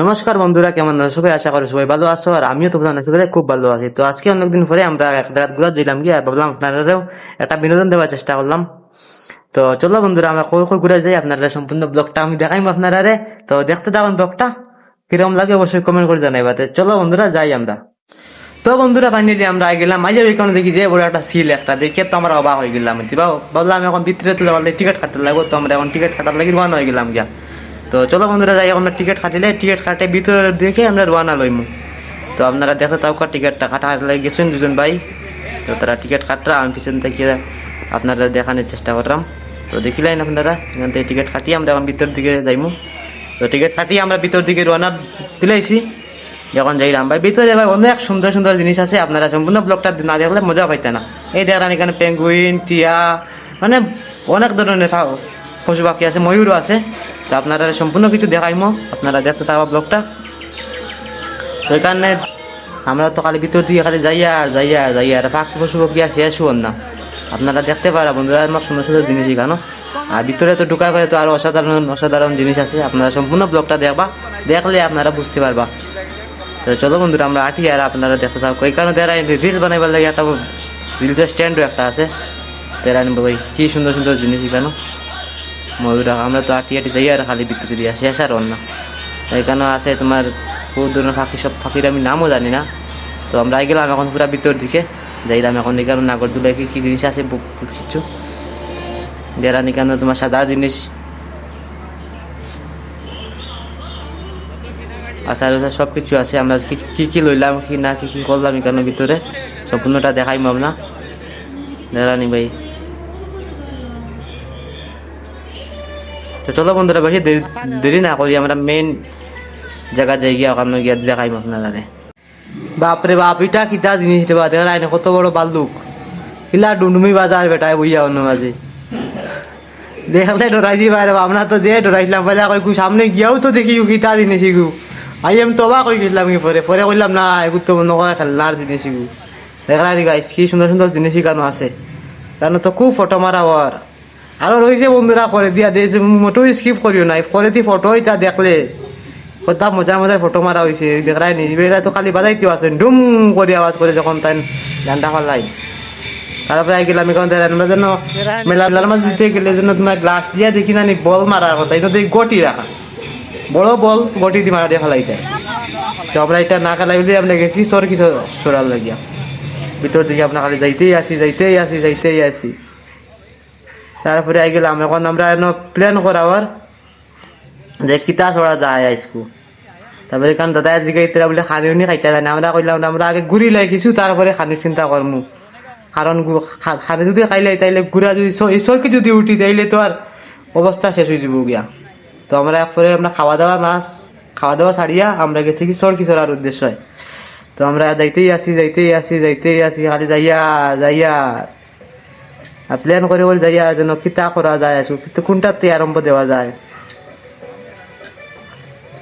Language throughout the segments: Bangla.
নমস্কার বন্ধুরা, কেমন আছো সবাই? আশা করি সবাই ভালো আছো, আর আমিও তো খুব ভালো আছি। তো আজকে অনেকদিন পরে আমরা এক জায়গা ঘুরা দিলাম গিয়ে ভাবলাম আপনারাও একটা বিনোদন দেওয়ার চেষ্টা করলাম। তো চলো বন্ধুরা, আমরা কই কই ঘুরে যাই, আপনারা সম্পূর্ণ ব্লগটা আমি দেখাইম আপনারা। তো দেখতে থাকুন ব্লগটা, কিরকম লাগে অবশ্যই কমেন্ট করে জানাইবা। তো চলো বন্ধুরা, যাই আমরা। তো বন্ধুরা, ফাইনালি আমরা গেলাম মাঝে ওইখানে, দেখি যে বড় একটা সিল একটা দেখে তো আমরা অবাক হয়ে গেলাম। ভাবলাম এখন ভিতরে তো যাওয়ার টিকিট কাটতে লাগবো, তো আমরা এখন টিকিট কাটার লাগি রওনা হয়ে গেলাম গিয়া। তো চলো বন্ধুরা, যাই এখন টিকিট কাটিলে টিকিট কাটে ভিতরে দেখে আমরা রওনা লইমু। তো আপনারা দেখো তাও টিকিটটা কাটা লাগে গেছেন দুজন ভাই। তো তারা টিকিট কাটরা, আমি পিছন থেকে আপনারা দেখানোর চেষ্টা করলাম। তো দেখিলেন আপনারা, এখান থেকে টিকিট কাটিয়ে আমরা এখন ভিতর দিকে যাইমু। তো টিকিট কাটিয়ে আমরা ভিতর দিকে রওনা দিলাইছি। যখন যাইলাম ভাই ভিতরে, ভাই অনেক সুন্দর সুন্দর জিনিস আছে, আপনারা সম্পূর্ণ ব্লগটা না দেখলে মজা পাইতে না। এই দেখেন এখানে পেঙ্গুইন, টিয়া, মানে অনেক ধরনের পশু পাখি আছে, ময়ূরও আছে। তো আপনারা সম্পূর্ণ কিছু দেখাইমো, আপনারা দেখতে থাকবা ব্লগটা। তো এখানে আমরা তো খালি ভিতর দিকে খালি যাইয়া আর পাখি পশু পাখি আর শেষ হন না। আপনারা দেখতে পারা বন্ধুরা, আমার সুন্দর সুন্দর জিনিস এখানো। আর ভিতরে তো ঢুকার করে তো আরো অসাধারণ অসাধারণ জিনিস আছে, আপনারা সম্পূর্ণ ব্লগটা দেখবা, দেখলে আপনারা বুঝতে পারবা। তো চলো বন্ধুরা, আমরা আটি আর আপনারা দেখতে থাকো। এই কারণে তারা রিল বানাইবার লাগে একটা রিলসের স্ট্যান্ডও একটা আছে। তারা ভাই কি সুন্দর সুন্দর জিনিস এখানে ময়ূরা। আমরা তো আটি যাই আর খালি ভিতরে দিয়ে শেষ আর না। এখানে আছে তোমার বহু ধরনের পাখি, সব পাখির আমি নামও জানি না। তো আমরা গেলাম এখন পুরা ভিতর দিকে যাইলাম এখন। এখানে নাগরদোলায় কি কি জিনিস আছে বহুত কিছু দেরান। এখানে তোমার সাদা জিনিস আচার আচার সব কিছু আছে। আমরা কি কি লইলাম কি না কি কি করলাম এখানে ভিতরে সম্পূর্ণটা দেখাইম আমরা। দেরানি ভাই, তো চলো বন্ধুরা, বেশি দেরি না করি, আমরা মেইন জায়গা যাই গিয়া ওখানে গিয়া দেখাইম আপনারা। বাপরে বাপ, এটা কিতা জিনিস রে বা, দেখাই না কত বড় বালুক। কিলা ডুমডুমি বাজার বেটায় বইয়া অন্য মাঝে দেখলে ডরাই যাবা রে। আমরা তো যে ডরাইছিলাম পয়লা, কই সামনে গিয়াও তো দেখি কিতা জিনিস এগু। আই এম তো অবাক হয়ে গেছিলাম কি পরে পরে কইলাম না, এগুলো তো মনে হয় খেলনার জিনিস এগু। দেখলা নি গাইস, কি সুন্দর সুন্দর জিনিস কেন আছে। কেন তো খুব ফটো মারা হওয়ার আরো রয়েছে বন্ধুরা, করে দিয়া দিয়েছে। মোটো স্কিপ করিও নাই, করে দি ফটো তা দেখলে কত মজার মজার ফটো মারা হয়েছে। দেখলাই নি, এটা তো খালি বাজাইতে আছেন ডুম করে আওয়াজ করে যখন তাই গানটা ফালাই। তারপরে গেলাম এখান থেকে আমরা যেন মেলার মাঝে দিতে গেলে যেন তোমার গ্লাস দিয়ে দেখি না বল মারার কথা, এটা দেখি গটি রাখা বড় বল, গটি দিয়ে মারা দিয়ে ফেলাই দেয়। তো আমরা এটা না খেলাই বলে আমরা গেছি সর কিছু সরার লাগিয়া ভিতর দিকে। আমরা খালি যাইতেই আসি। তারপরে আই গেলাম এখন আমরা প্ল্যান করাবার যে কিতা ছড়া যায় আইসকু। তারপরে কারণ দাদা জিগাইতে বলে খানি উনি খাইতে জানে। আমরা কইলাম আমরা আগে ঘুরি লাই কিছু, তারপরে খানির চিন্তা করমু। কারণ খানি যদি খাইলে তাইলে ঘুরা যদি চরকি যদি উঠি তাইলে তো আর অবস্থা শেষ হয়ে যাব গিয়া। তো আমরা পরে আমরা খাওয়া দাওয়া ছাড়িয়া আমরা গেছি কি চরকি চড়ার উদ্দেশ্য হয়। তো আমরা যাইতেই আসি খালি যাইয়া আর প্ল্যান করে বলে যাইয়া যেন কিতা করা যায় আসু, কিন্তু কোনটাতে আরম্ভ দেওয়া যায়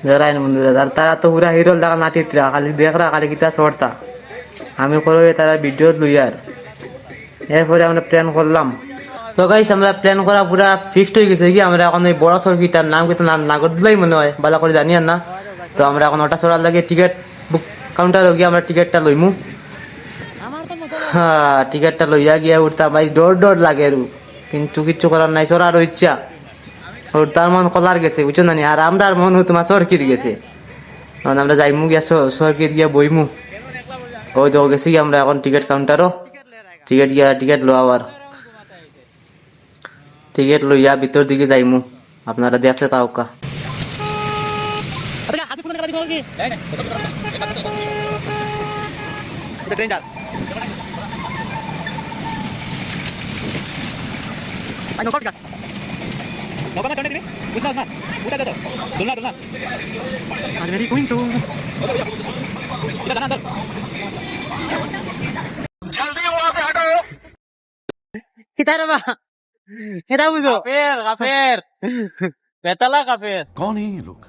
যারাই বন্ধুরা। আর তারা তো পুরা হিরোল দেখা নাটিতরা খালি দেখরা খালি কিতা চড়তা। আমি করো তারা ভিডিও লই আর এরপরে আমরা প্ল্যান করলাম। তো গাইস, আমরা প্ল্যান করা পুরা ফিক্সড হয়ে গেছে কি। আমরা এখন এই বড় সড়কিটার নাম কিন্তু নাগরদোলাই মনে হয়, ভালো করে জানি না। তো আমরা এখন ওটা চড়ার লাগে টিকিট বুক কাউন্টার গিয়ে আমরা টিকিটটা লইমু। হ্যাঁ, টিকিটটা লইয়া গিয়া উঠতাম ভাই, ডর লাগে কিন্তু কিচ্ছু করার নাই, চড়ারও ইচ্ছা। ওর তার মন কলার গেছে বুঝছো না। আর আমরা মন তোমার সরকির গেছে। আমরা যাইমু গিয়া সরকির গিয়া বইমু। ওই তো গেছি আমরা এখন টিকিট কাউন্টারও টিকিট লওয়ার টিকিট লইয়া ভিতর দিকে যাইমু। আপনারা দেখতে তাওকা। कितार बा এটা বুঝো কাফের কাফের বেতালা কাফের। कौन है ये लोग?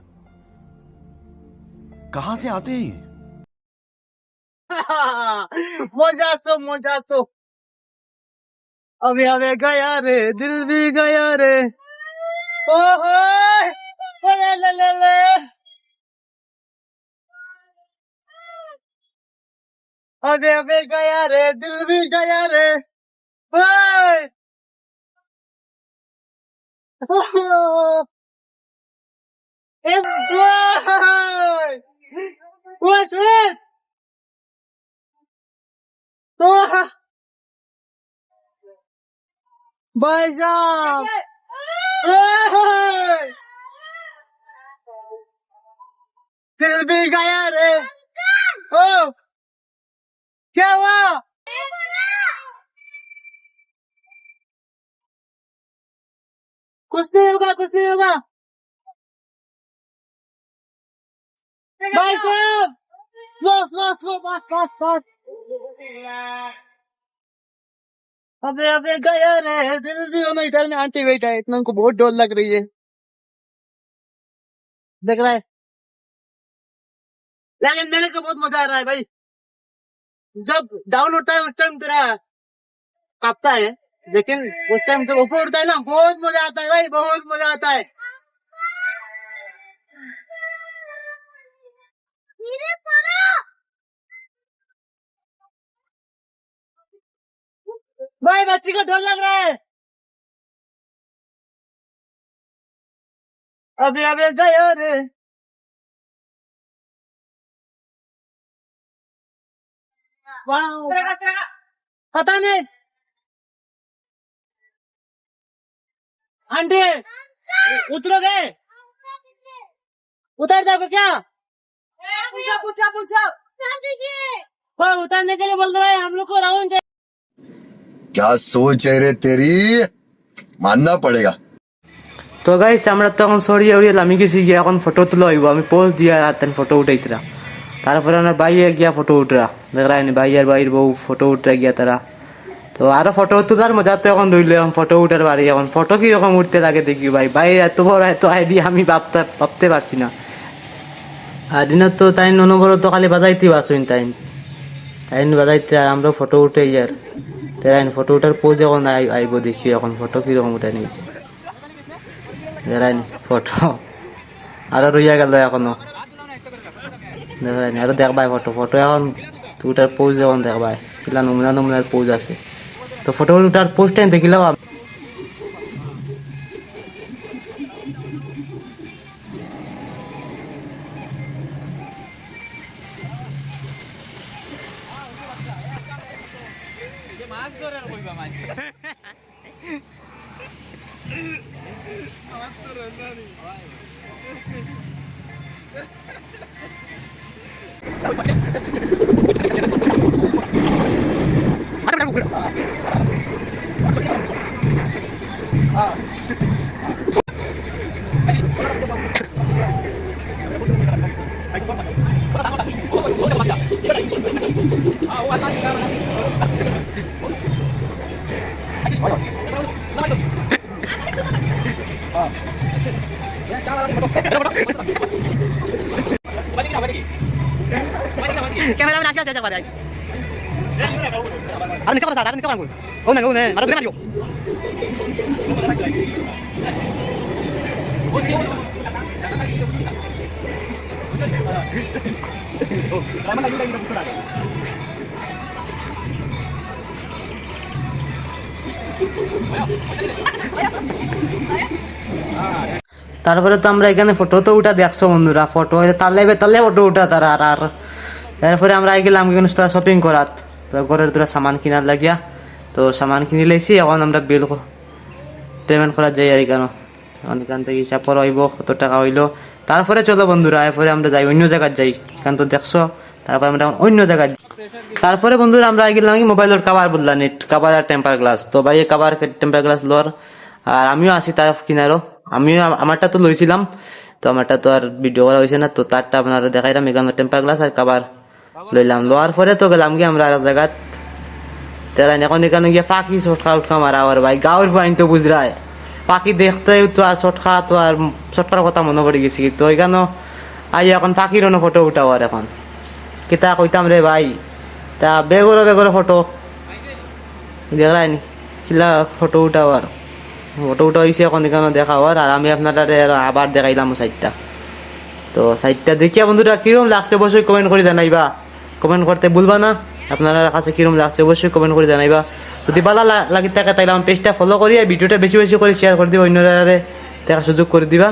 कहां से आते हैं ये? मजा सो अबे गया रे, दिल भी गया रे। ओ हो ले ले ले ले अबे अबे गया रे दिल भी गया रे ओए ओए ओए सुन ओह भाई साहब ओए दिल भी गया रे ओ क्या हुआ कुछ नहीं होगा कुछ नहीं होगा भाई साहब लो बस अबे अबे गया रे दिल भी होना इधर में आंटी बैठा है इतना उनको बहुत डर लग रही है देख रहा है लेकिन मेरे को बहुत मजा आ रहा है भाई जब डाउन होता है उस टाइम तेरा कांपता है लेकिन उस टाइम जब ऊपर उठता है ना बहुत मजा आता है भाई बहुत मजा आता है भाई बच्ची को डर लग रहा है अबे अबे गया रे वाह पता नहीं आंटी उतरोगे उतर जाओगे क्या पूछा वो उतरने के लिए बोल रहा है हम लोग को राउंड क्या सोच है रे तेरी मानना पड़ेगा। তো গাইস আমরা তো এখন সরিয়ে উড়িয়ে আমি গেছি গিয়ে এখন ফটো তুলে হইব আমি পোজ দিয়ে আর তেন ফটো উঠাইতরা তারপরে আমার ভাইয়ে গিয়া ফটো উঠরা দেখরা ভাই আর ভাইয়ের বউ ফটো উঠরা গিয়া তারা তো আরো ফটো তোলার মজা তো এখন রইল এখন ফটো উঠার বাড়ি এখন ফটো কিরকম উঠতে লাগে দেখি ভাই ভাই এত বড় এত আইডিয়া আমি ভাবতে পারছি না আর দিনত তো তাই অনবরত খালি বাজাইতে বাসুন তাই বাজাইতে আর আমরা ফটো উঠে ইয়ার তাই ফটো উঠার পোজ এখন আইব দেখি এখন ফটো কিরকম উঠে নিয়েছি দেখায়নি ফটো আরো রইয়া গেল এখনো দেখায়নি আরো দেখবাই ফটো এখন উঠার পোজ এখন দেখবাই কিলা নমুনার পোজ আছে তো ফটো উঠার পোজটাই দেখিলাম ক্যামেরাম্যান আসে আসে পারে আর নিচে কথা আর নিচে কথা ও না মারো ধরে মারিও তারপরে তো আমরা এখানে ফটো তো উঠা দেখছো বন্ধুরা ফটো তালে ফটো উঠা তারা আর তারপরে আমরা গেলাম শপিং করাত ঘরের তোরা সামান কিনার লাগিয়া তো সামান কিনে লাইছি এখন আমরা বিল পেমেন্ট করা যাই আর কেন এখন এখান থেকে হিসাব করা হইব কত টাকা হইলো তারপরে চলো বন্ধুরা এরপরে আমরা যাই অন্য জায়গায় যাই কারণ তো দেখছো তারপরে আমরা অন্য জায়গায় তারপরে বন্ধুরা আমরা গেলাম কি মোবাইলের কাভার বদলা নেট কাভার আর টেম্পার গ্লাস তো ভাই কাভার টেম্পার গ্লাস লর আর আমিও আসি তার কিনারও আমিও আমারটা তো লইছিলাম তো আমারটা তো আর ভিডিও করা হয়েছে না তো তারটা আপনারা দেখাইলাম এখানে টেম্পার গ্লাস আর কাভার লইলাম লোয়ার পরে তো গেলাম গিয়ে আমরা আর জায়গাত তারা এখন এখানে গিয়ে পাখি ছটকা উঠকা মারা আর ভাই গাঁর ফাইন তো বুঝরায় পাখি দেখতে তো আর ছটকা তো আর ছটকার কথা মনে পড়ে গেছি তো এখানে আই এখন পাখির ফটো উঠাও আর এখন কিতা কইতাম রে ভাই তা বেগর ফটো দেখলাইনি কিলা ফটো উঠাও আর ফটো উঠা হয়েছে এখন এখানে দেখাও আর আমি আপনারা আবার দেখাইলাম সাইডটা তো সাইডটা দেখিয়া বন্ধুরা কিরকম লাগছে অবশ্যই কমেন্ট করে জানাইবা কমেন্ট করতে ভুলবা না আপনারা কাছে কিরম লাগছে অবশ্যই কমেন্ট করে জানাইবা। যদি ভালো লাগি থাকে তাহলে আমার পেজটা ফলো করি আর ভিডিওটা বেশি বেশি করে শেয়ার করে দিবা, অন্যরা দেখার সুযোগ করে দিবা।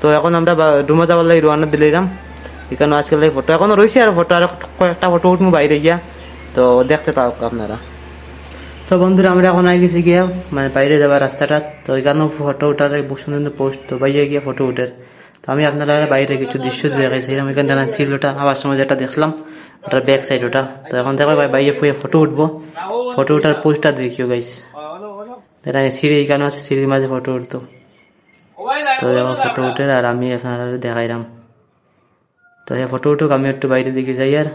তো এখন আমরা রুমে যাওয়ার লাগে রোয়ানা দিলাম, এখানে আজকাল ফটো এখনো রয়েছে আর ফটো আর কয়েকটা ফটো উঠবো বাইরে গিয়া, তো দেখতে থাক আপনারা। তো বন্ধুরা আমরা এখন আগে গেছি গিয়া মানে বাইরে যাবার রাস্তাটা, তো এখানেও ফটো উঠার বহু সুন্দর পোস্ট, তো বাইরে গিয়া ফটো উঠে। তো আমি আপনারা বাইরে কিছু দৃশ্য দেখাইছিলাম, এখানে জানা ছিল ওটা আবার সময় যেটা দেখলাম ওটার ব্যাক সাইড ওটা। তো এখন দেখো বাইরে ফুয়ে ফটো উঠবো, ফটো উঠার পোস্টটা দেখিও গাইস, সিঁড়ি এখানে আছে, সিঁড়ির মাঝে ফটো উঠতো। তো দেখো ফটো উঠে আর আমি আপনারা দেখাইলাম। তো এই ফটো উঠুক, আমি একটু বাইরে দিকে যাই। আর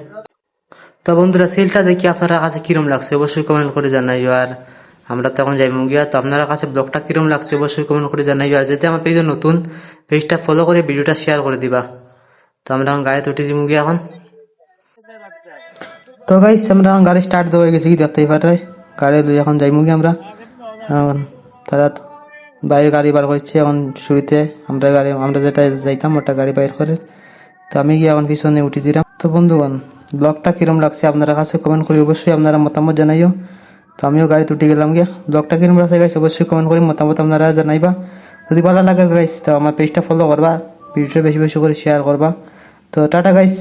তো বন্ধুরা সিলটা দেখি আপনারা কাছে কিরম লাগছে অবশ্যই কমেন্ট করে জানাইও। আর আমরা তো এখন যাইমু গিয়া, তো আপনারা কাছে ব্লগটা কিরম লাগছে অবশ্যই কমেন্ট করে জানাইও। আর যদি আমার পেজে নতুন, পেজটা ফলো করে ভিডিওটা শেয়ার করে দিবা। তো আমরা এখন গাড়িতে উঠে যাবো গিয়া এখন। তো গাইস আমরা এখন গাড়ি স্টার্ট দেওয়া গেছি, কি দেখতেই পারে গাড়ি লই এখন যাইমু গিয়া আমরা। তারা বাইরে গাড়ি বার করছে এখন শুইতে, আমরা যেটা যাইতাম ওটা গাড়ি বাইর করে। তো আমি গিয়ে এখন পিছনে উঠে দিলাম। তো বন্ধুগণ ব্লগটা কিরম লাগছে আপনারা কাছে কমেন্ট করে অবশ্যই আপনারা মতামত জানাইও। তো আমিও গাড়িতে উঠে গেলাম গিয়া। ব্লগটা কিরম লাগছে গাইস অবশ্যই কমেন্ট করে মতামত আপনারা জানাইবা। যদি ভালো লাগে গাইস তো আমার পেজটা ফলো করবা, ভিডিওটা বেশি বেশি করে শেয়ার করবা। তো টাটা গাইস।